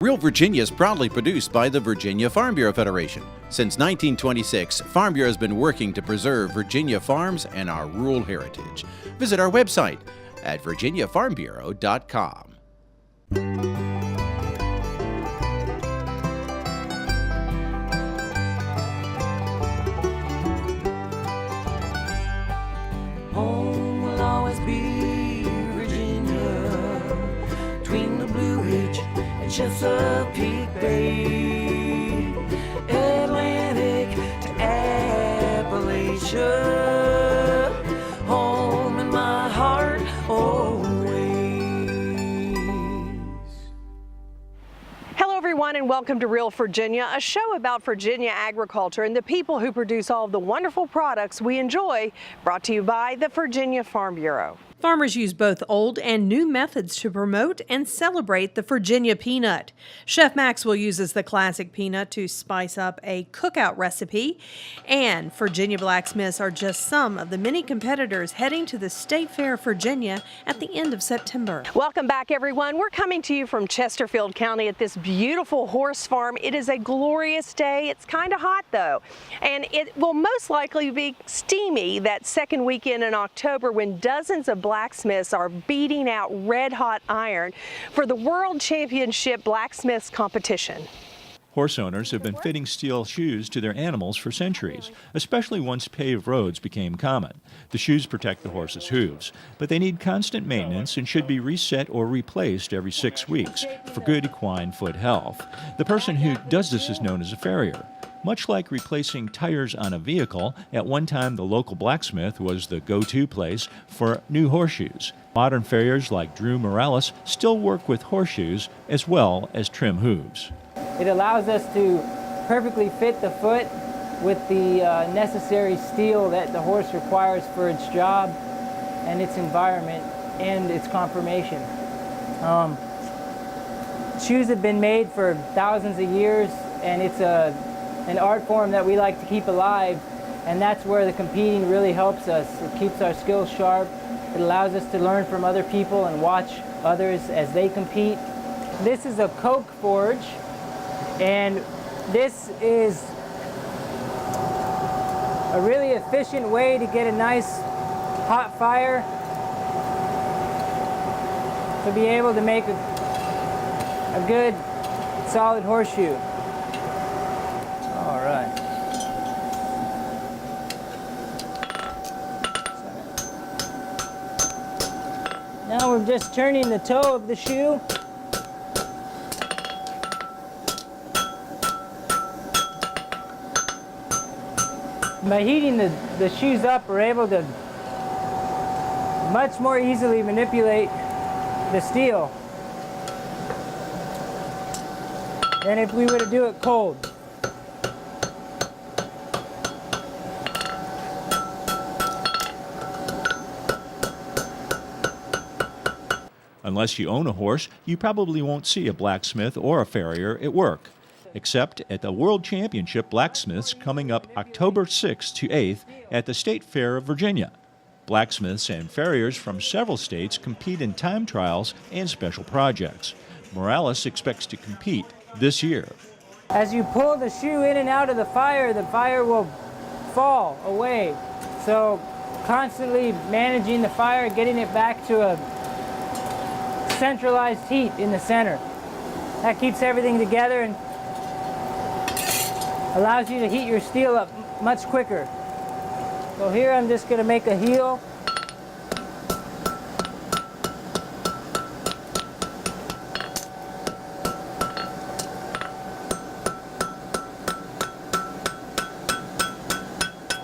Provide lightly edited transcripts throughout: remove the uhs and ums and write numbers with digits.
Real Virginia is proudly produced by the Virginia Farm Bureau Federation. Since 1926, Farm Bureau has been working to preserve Virginia farms and our rural heritage. Visit our website at virginiafarmbureau.com. Home will always be Virginia, between the Blue Ridge and Chesapeake Bay, Atlantic to Appalachia, home in my heart always. Hello everyone and welcome to Real Virginia, a show about Virginia agriculture and the people who produce all of the wonderful products we enjoy, brought to you by the Virginia Farm Bureau. Farmers use both old and new methods to promote and celebrate the Virginia peanut. Chef Maxie uses the classic peanut to spice up a cookout recipe, and Virginia Blacksmiths are just some of the many competitors heading to the State Fair of Virginia at the end of September. Welcome back everyone. We're coming to you from Chesterfield County at this beautiful horse farm. It is a glorious day. It's kind of hot though, and it will most likely be steamy that second weekend in October when dozens of blacksmiths are beating out red-hot iron for the World Championship Blacksmiths competition. Horse owners have been fitting steel shoes to their animals for centuries, especially once paved roads became common. The shoes protect the horse's hooves, but they need constant maintenance and should be reset or replaced every 6 weeks for good equine foot health. The person who does this is known as a farrier. Much like replacing tires on a vehicle, at one time the local blacksmith was the go-to place for new horseshoes. Modern farriers like Drew Morales still work with horseshoes as well as trim hooves. It allows us to perfectly fit the foot with the necessary steel that the horse requires for its job and its environment and its conformation. Shoes have been made for thousands of years, and it's an art form that we like to keep alive, and that's where the competing really helps us. It keeps our skills sharp. It allows us to learn from other people and watch others as they compete. This is a coke forge, and this is a really efficient way to get a nice hot fire to be able to make a good solid horseshoe. All right. Now we're just turning the toe of the shoe. By heating the shoes up, we're able to much more easily manipulate the steel than if we were to do it cold. Unless you own a horse, you probably won't see a blacksmith or a farrier at work, except at the World Championship Blacksmiths coming up October 6th to 8th at the State Fair of Virginia. Blacksmiths and farriers from several states compete in time trials and special projects. Morales expects to compete this year. As you pull the shoe in and out of the fire will fall away. So constantly managing the fire, getting it back to a centralized heat in the center. That keeps everything together and allows you to heat your steel up much quicker. So here I'm just going to make a heel.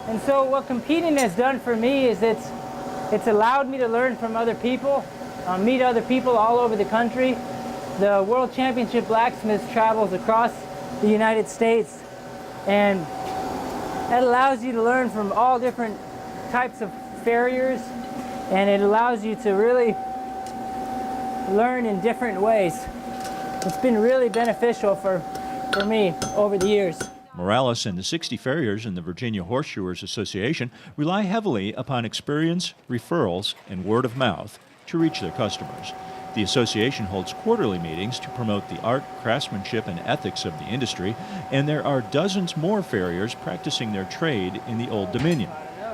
And so what competing has done for me is it's allowed me to learn from other people, meet other people all over the country. The World Championship Blacksmiths travels across the United States, and that allows you to learn from all different types of farriers, and it allows you to really learn in different ways. It's been really beneficial for me over the years. Morales and the 60 farriers in the Virginia Horseshoers Association rely heavily upon experience, referrals, and word of mouth to reach their customers. The association holds quarterly meetings to promote the art, craftsmanship, and ethics of the industry, and there are dozens more farriers practicing their trade in the Old Dominion.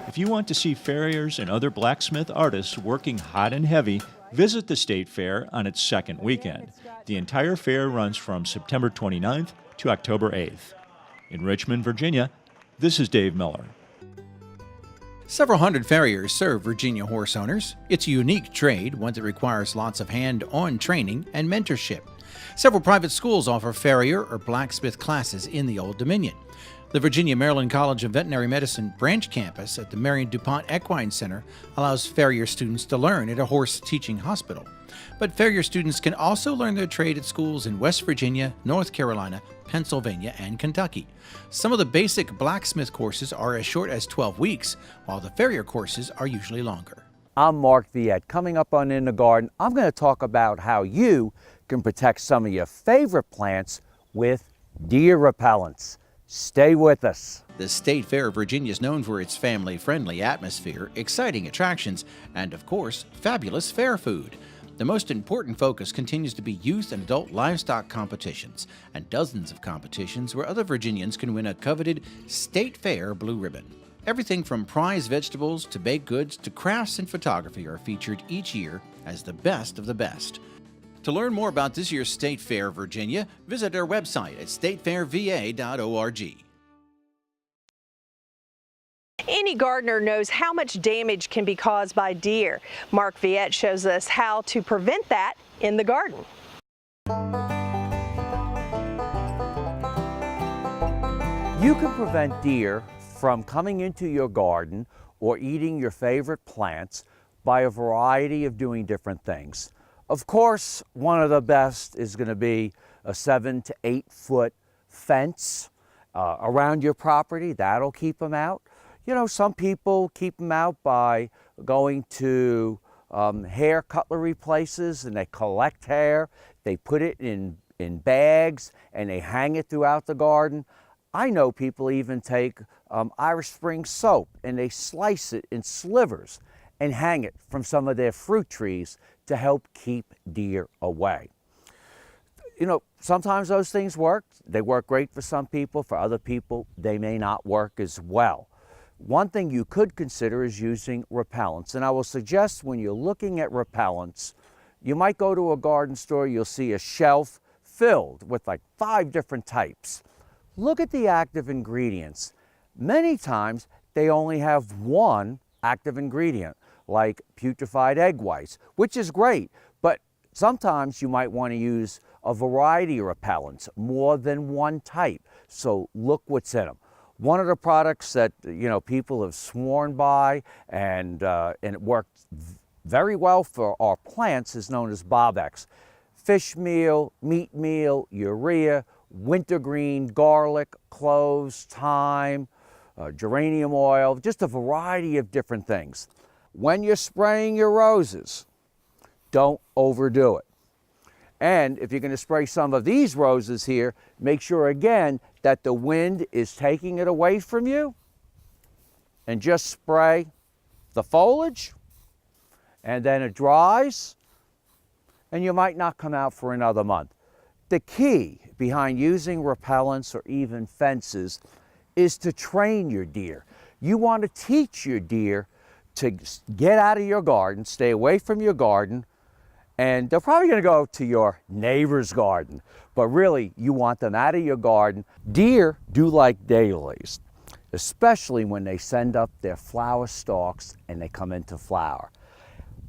If you want to see farriers and other blacksmith artists working hot and heavy, visit the State Fair on its second weekend. The entire fair runs from September 29th to October 8th. In Richmond, Virginia, this is Dave Miller. Several hundred farriers serve Virginia horse owners. It's a unique trade, one that requires lots of hand-on training and mentorship. Several private schools offer farrier or blacksmith classes in the Old Dominion. The Virginia-Maryland College of Veterinary Medicine branch campus at the Marion DuPont Equine Center allows farrier students to learn at a horse teaching hospital. But farrier students can also learn their trade at schools in West Virginia, North Carolina, Pennsylvania, and Kentucky. Some of the basic blacksmith courses are as short as 12 weeks, while the farrier courses are usually longer. I'm Mark Viette. Coming up on In the Garden, I'm going to talk about how you can protect some of your favorite plants with deer repellents. Stay with us. The State Fair of Virginia is known for its family-friendly atmosphere, exciting attractions, and of course, fabulous fair food. The most important focus continues to be youth and adult livestock competitions, and dozens of competitions where other Virginians can win a coveted State Fair blue ribbon. Everything from prize vegetables to baked goods to crafts and photography are featured each year as the best of the best. To learn more about this year's State Fair Virginia, visit our website at statefairva.org. Any gardener knows how much damage can be caused by deer. Mark Viette shows us how to prevent that in the garden. You can prevent deer from coming into your garden or eating your favorite plants by a variety of doing different things. Of course, one of the best is going to be a 7 to 8 foot fence around your property. That'll keep them out. You know, some people keep them out by going to hair cutlery places and they collect hair. They put it in bags and they hang it throughout the garden. I know people even take Irish Spring soap and they slice it in slivers and hang it from some of their fruit trees to help keep deer away. You know, sometimes those things work. They work great for some people. For other people, they may not work as well. One thing you could consider is using repellents. And I will suggest when you're looking at repellents, you might go to a garden store, you'll see a shelf filled with like 5 different types. Look at the active ingredients. Many times they only have one active ingredient, like putrefied egg whites, which is great, but sometimes you might want to use a variety of repellents, more than one type. So look what's in them. One of the products that people have sworn by and it works very well for our plants is known as Bobex. Fish meal, meat meal, urea, wintergreen, garlic, cloves, thyme, geranium oil, just a variety of different things. When you're spraying your roses, don't overdo it. And if you're going to spray some of these roses here, make sure again that the wind is taking it away from you and just spray the foliage, and then it dries and you might not come out for another month. The key behind using repellents or even fences is to train your deer. You want to teach your deer to get out of your garden, stay away from your garden, and they're probably going to go to your neighbor's garden. But really, you want them out of your garden. Deer do like daylilies, especially when they send up their flower stalks and they come into flower.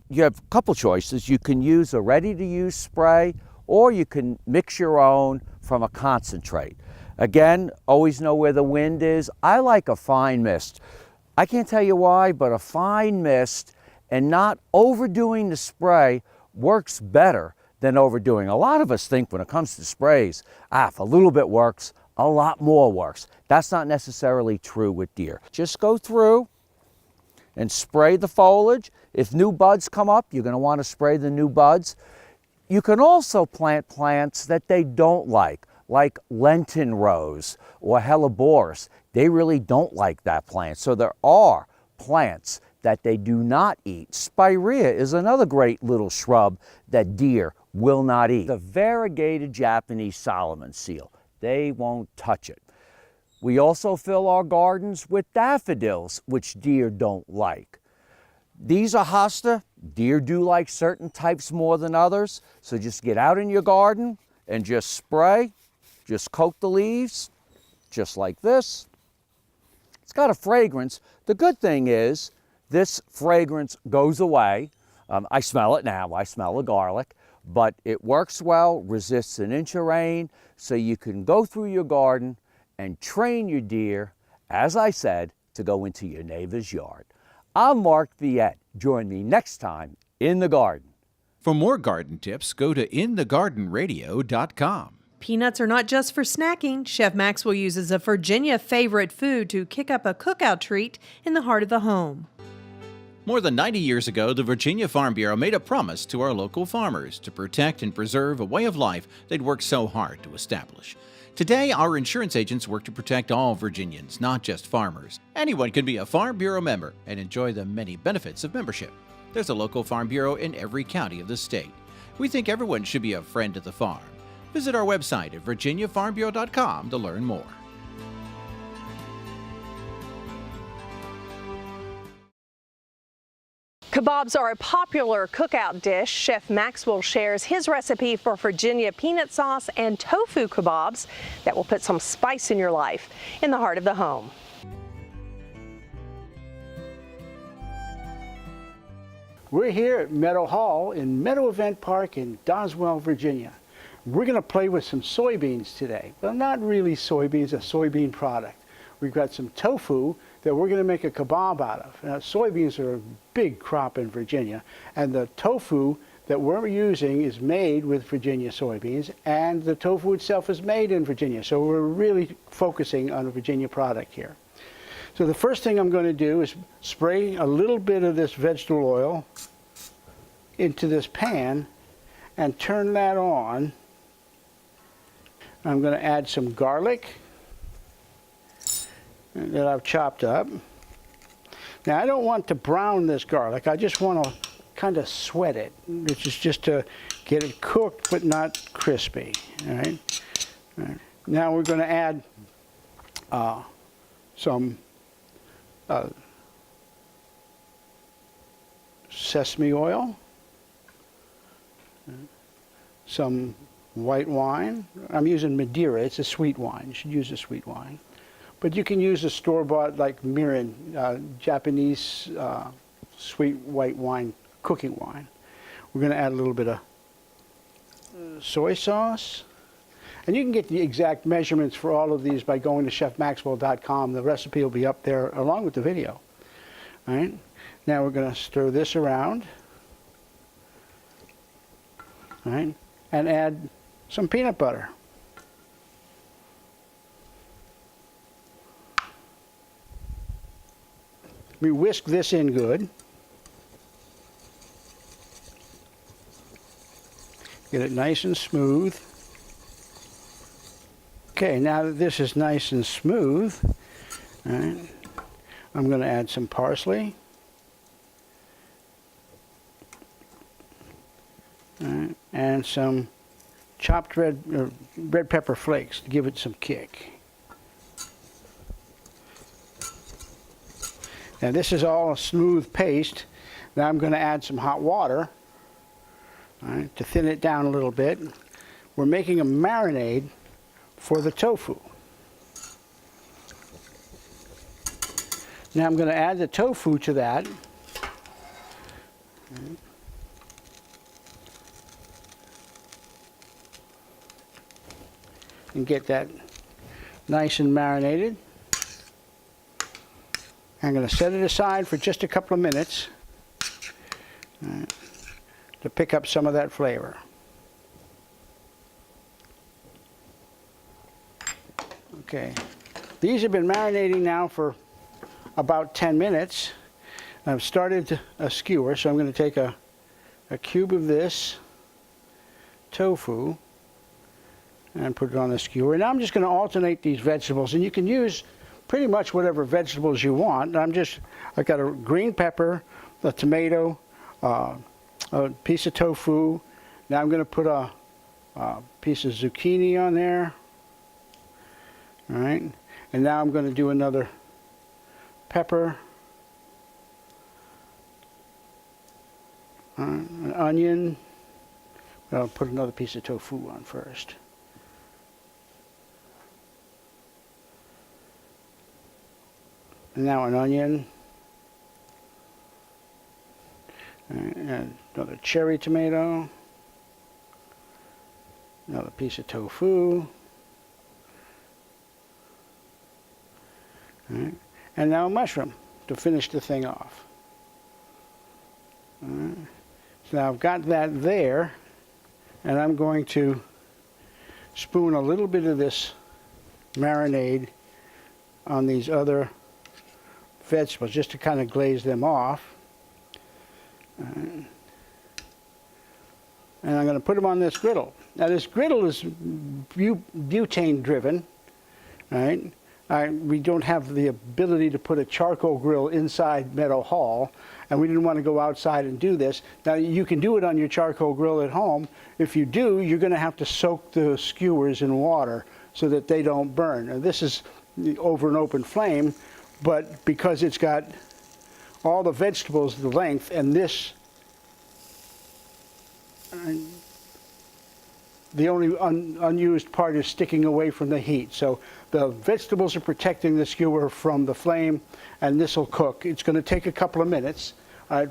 You have a couple choices. You can use a ready-to-use spray, or you can mix your own from a concentrate. Again, always know where the wind is. I like a fine mist. I can't tell you why, but a fine mist and not overdoing the spray works better than overdoing. A lot of us think when it comes to sprays, if a little bit works, a lot more works. That's not necessarily true with deer. Just go through and spray the foliage. If new buds come up, you're going to want to spray the new buds. You can also plant plants that they don't like Lenten rose or Helleborus. They really don't like that plant. So there are plants that they do not eat. Spirea is another great little shrub that deer will not eat. The variegated Japanese Solomon seal, they won't touch it. We also fill our gardens with daffodils, which deer don't like. These are hosta. Deer do like certain types more than others, so just get out in your garden and just spray, just coat the leaves, just like this. It's got a fragrance. The good thing is, this fragrance goes away. I smell it now, I smell the garlic, but it works well, resists an inch of rain, so you can go through your garden and train your deer, as I said, to go into your neighbor's yard. I'm Mark Viette. Join me next time in the garden. For more garden tips, go to inthegardenradio.com. Peanuts are not just for snacking. Chef Maxwell uses a Virginia favorite food to kick up a cookout treat in the heart of the home. More than 90 years ago, the Virginia Farm Bureau made a promise to our local farmers to protect and preserve a way of life they'd worked so hard to establish. Today, our insurance agents work to protect all Virginians, not just farmers. Anyone can be a Farm Bureau member and enjoy the many benefits of membership. There's a local Farm Bureau in every county of the state. We think everyone should be a friend to the farm. Visit our website at virginiafarmbureau.com to learn more. Kabobs are a popular cookout dish. Chef Maxwell shares his recipe for Virginia peanut sauce and tofu kabobs that will put some spice in your life in the heart of the home. We're here at Meadow Hall in Meadow Event Park in Doswell, Virginia. We're going to play with some soybeans today. Well, not really soybeans, a soybean product. We've got some tofu that we're going to make a kabob out of. Now, soybeans are a big crop in Virginia, and the tofu that we're using is made with Virginia soybeans, and the tofu itself is made in Virginia. So we're really focusing on a Virginia product here. So the first thing I'm going to do is spray a little bit of this vegetable oil into this pan and turn that on. I'm going to add some garlic that I've chopped up. Now, I don't want to brown this garlic. I just want to kind of sweat it, which is just to get it cooked but not crispy. All right. All right. Now we're going to add some sesame oil, some white wine. I'm using Madeira. It's a sweet wine. You should use a sweet wine. But you can use a store-bought like mirin, Japanese sweet white wine, cooking wine. We're going to add a little bit of soy sauce. And you can get the exact measurements for all of these by going to chefmaxwell.com. The recipe will be up there along with the video. All right. Now we're going to stir this around. All right. And add some peanut butter. We whisk this in good. Get it nice and smooth. Okay, now that this is nice and smooth, all right, I'm going to add some parsley. All right, and some chopped red pepper flakes to give it some kick. Now this is all a smooth paste. Now I'm going to add some hot water, all right, to thin it down a little bit. We're making a marinade for the tofu. Now I'm going to add the tofu to that. And get that nice and marinated. I'm going to set it aside for just a couple of minutes to pick up some of that flavor. Okay, these have been marinating now for about 10 minutes. I've started a skewer, so I'm going to take a cube of this tofu and put it on the skewer. Now I'm just going to alternate these vegetables, and you can use pretty much whatever vegetables you want. I got a green pepper, a tomato, a piece of tofu. Now I'm going to put a piece of zucchini on there. All right, and now I'm going to do another pepper, an onion. I'll put another piece of tofu on first. And now an onion. And another cherry tomato. Another piece of tofu. All right. And now a mushroom to finish the thing off. All right. So now I've got that there, and I'm going to spoon a little bit of this marinade on these other vegetables just to kind of glaze them off. And I'm going to put them on this griddle. Now this griddle is butane driven, right? We don't have the ability to put a charcoal grill inside Meadow Hall, and we didn't want to go outside and do this. Now you can do it on your charcoal grill at home. If you do, you're going to have to soak the skewers in water so that they don't burn. Now this is over an open flame, but because it's got all the vegetables the length, and this, the only unused part is sticking away from the heat. So the vegetables are protecting the skewer from the flame, and this will cook. It's going to take a couple of minutes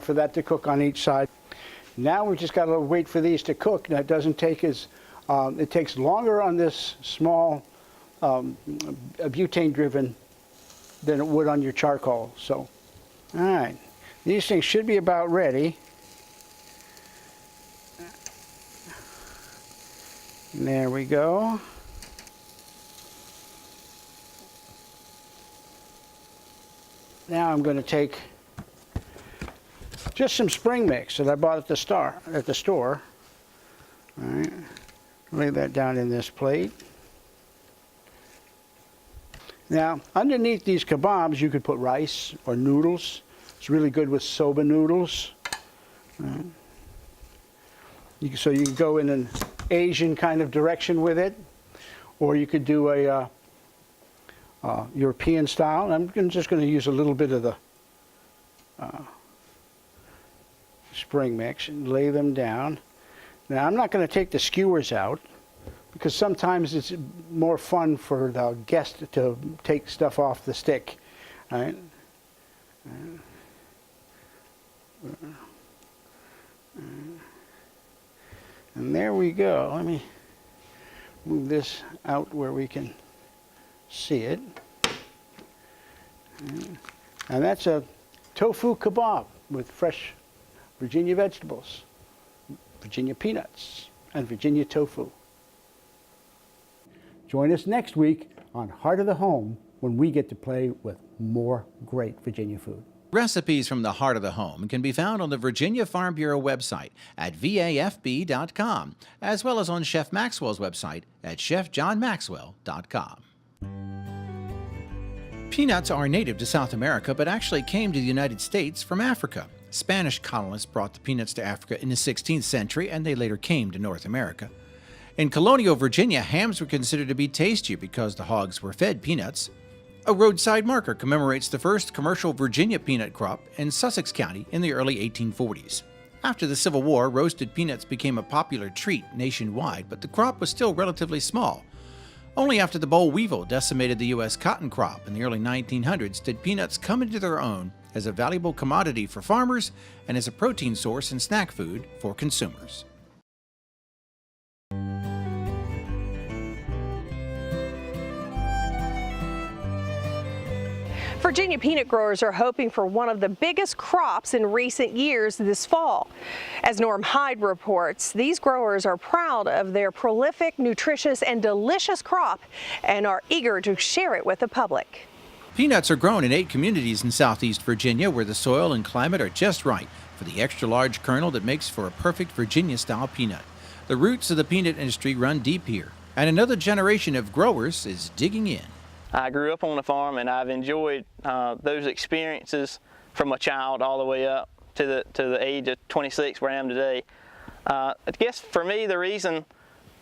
for that to cook on each side. Now we just got to wait for these to cook. Now it doesn't take it takes longer on this small butane driven than it would on your charcoal. So, all right, these things should be about ready. And there we go. Now I'm going to take just some spring mix that I bought at the store. All right, lay that down in this plate. Now, underneath these kebabs, you could put rice or noodles. It's really good with soba noodles. So you can go in an Asian kind of direction with it, or you could do a European style. I'm just going to use a little bit of the spring mix and lay them down. Now, I'm not going to take the skewers out, because sometimes it's more fun for the guest to take stuff off the stick. All right? And there we go. Let me move this out where we can see it. And that's a tofu kebab with fresh Virginia vegetables, Virginia peanuts, and Virginia tofu. Join us next week on Heart of the Home when we get to play with more great Virginia food. Recipes from the heart of the home can be found on the Virginia Farm Bureau website at vafb.com, as well as on Chef Maxwell's website at chefjohnmaxwell.com. Peanuts are native to South America, but actually came to the United States from Africa. Spanish colonists brought the peanuts to Africa in the 16th century, and they later came to North America. In colonial Virginia, hams were considered to be tastier because the hogs were fed peanuts. A roadside marker commemorates the first commercial Virginia peanut crop in Sussex County in the early 1840s. After the Civil War, roasted peanuts became a popular treat nationwide, but the crop was still relatively small. Only after the boll weevil decimated the U.S. cotton crop in the early 1900s did peanuts come into their own as a valuable commodity for farmers and as a protein source and snack food for consumers. Virginia peanut growers are hoping for one of the biggest crops in recent years this fall. As Norm Hyde reports, these growers are proud of their prolific, nutritious, and delicious crop and are eager to share it with the public. Peanuts are grown in 8 communities in southeast Virginia where the soil and climate are just right for the extra-large kernel that makes for a perfect Virginia-style peanut. The roots of the peanut industry run deep here, and another generation of growers is digging in. I grew up on a farm, and I've enjoyed those experiences from a child all the way up to the age of 26 where I am today. I guess for me, the reason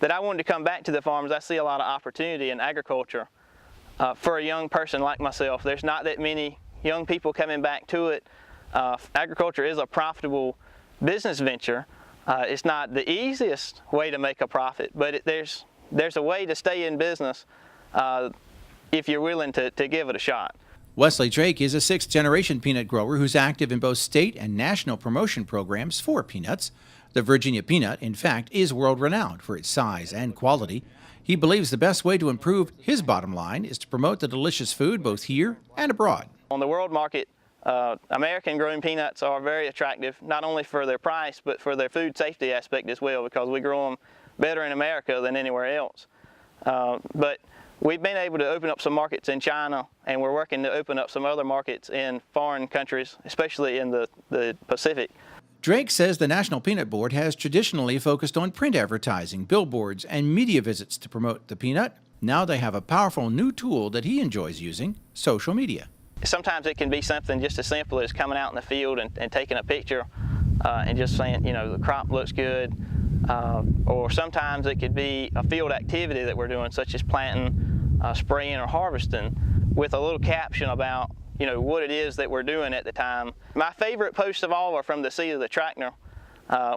that I wanted to come back to the farm is I see a lot of opportunity in agriculture for a young person like myself. There's not that many young people coming back to it. Agriculture is a profitable business venture. It's not the easiest way to make a profit, but there's a way to stay in business if you're willing to give it a shot. Wesley Drake is a sixth-generation peanut grower who's active in both state and national promotion programs for peanuts. The Virginia peanut, in fact, is world-renowned for its size and quality. He believes the best way to improve his bottom line is to promote the delicious food both here and abroad. On the world market, American-grown peanuts are very attractive, not only for their price, but for their food safety aspect as well, because we grow them better in America than anywhere else. But we've been able to open up some markets in China, and we're working to open up some other markets in foreign countries, especially in the Pacific. Drake says the National Peanut Board has traditionally focused on print advertising, billboards, and media visits to promote the peanut. Now they have a powerful new tool that he enjoys using, social media. Sometimes it can be something just as simple as coming out in the field and taking a picture and just saying, you know, the crop looks good. Or sometimes it could be a field activity that we're doing, such as planting, spraying, or harvesting, with a little caption about, you know, what it is that we're doing at the time. My favorite posts of all are from the seat of the tractor,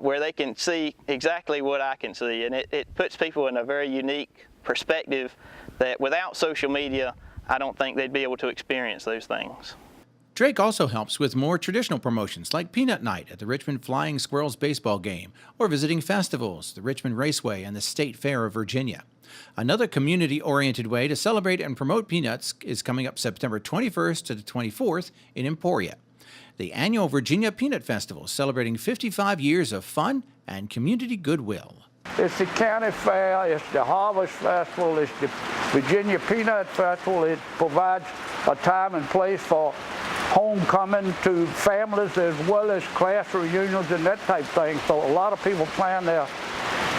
where they can see exactly what I can see, and it puts people in a very unique perspective that without social media, I don't think they'd be able to experience those things. Drake also helps with more traditional promotions like Peanut Night at the Richmond Flying Squirrels baseball game, or visiting festivals, the Richmond Raceway and the State Fair of Virginia. Another community-oriented way to celebrate and promote peanuts is coming up September 21st to the 24th in Emporia. The annual Virginia Peanut Festival, celebrating 55 years of fun and community goodwill. It's the county fair, it's the harvest festival, it's the Virginia Peanut Festival. It provides a time and place for homecoming to families as well as class reunions and that type of thing. So a lot of people plan their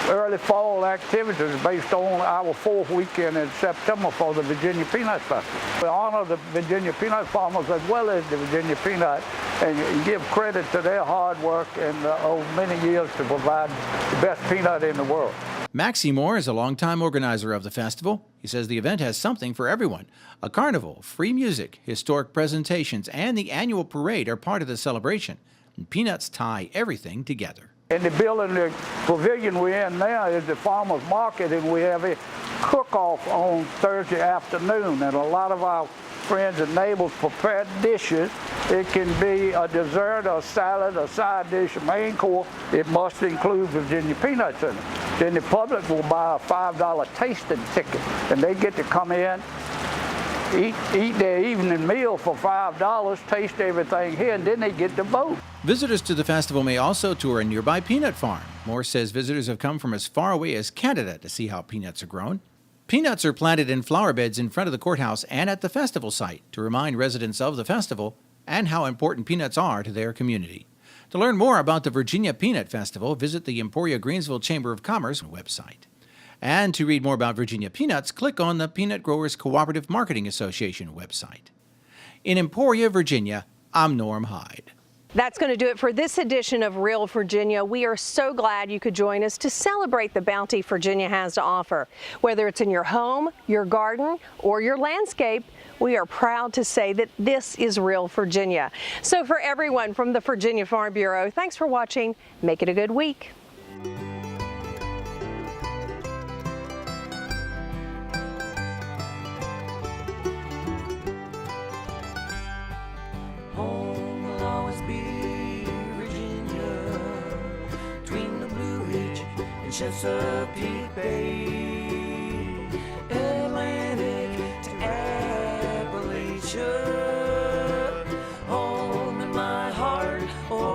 early fall activities based on our fourth weekend in September for the Virginia Peanut Festival. We honor the Virginia peanut farmers as well as the Virginia peanut and give credit to their hard work and over many years to provide the best peanut in the world. Maxie Moore is a longtime organizer of the festival. He says the event has something for everyone. A carnival, free music, historic presentations, and the annual parade are part of the celebration. And peanuts tie everything together. In the building, the pavilion we're in now is the farmer's market, and we have a cook-off on Thursday afternoon, and a lot of our friends and neighbors prepare dishes. It can be a dessert, a salad, a side dish, a main course. It must include Virginia peanuts in it. Then the public will buy a $5 tasting ticket, and they get to come in, eat their evening meal for $5, taste everything here, and then they get to vote. Visitors to the festival may also tour a nearby peanut farm. Moore says visitors have come from as far away as Canada to see how peanuts are grown. Peanuts are planted in flower beds in front of the courthouse and at the festival site to remind residents of the festival and how important peanuts are to their community. To learn more about the Virginia Peanut Festival, visit the Emporia Greensville Chamber of Commerce website. And to read more about Virginia peanuts, click on the Peanut Growers Cooperative Marketing Association website. In Emporia, Virginia, I'm Norm Hyde. That's going to do it for this edition of Real Virginia. We are so glad you could join us to celebrate the bounty Virginia has to offer. Whether it's in your home, your garden, or your landscape, we are proud to say that this is Real Virginia. So for everyone from the Virginia Farm Bureau, thanks for watching. Make it a good week. Home will always be Virginia, between the Blue Ridge and Chesapeake Bay, Atlantic to Appalachia. Home in my heart. Oh,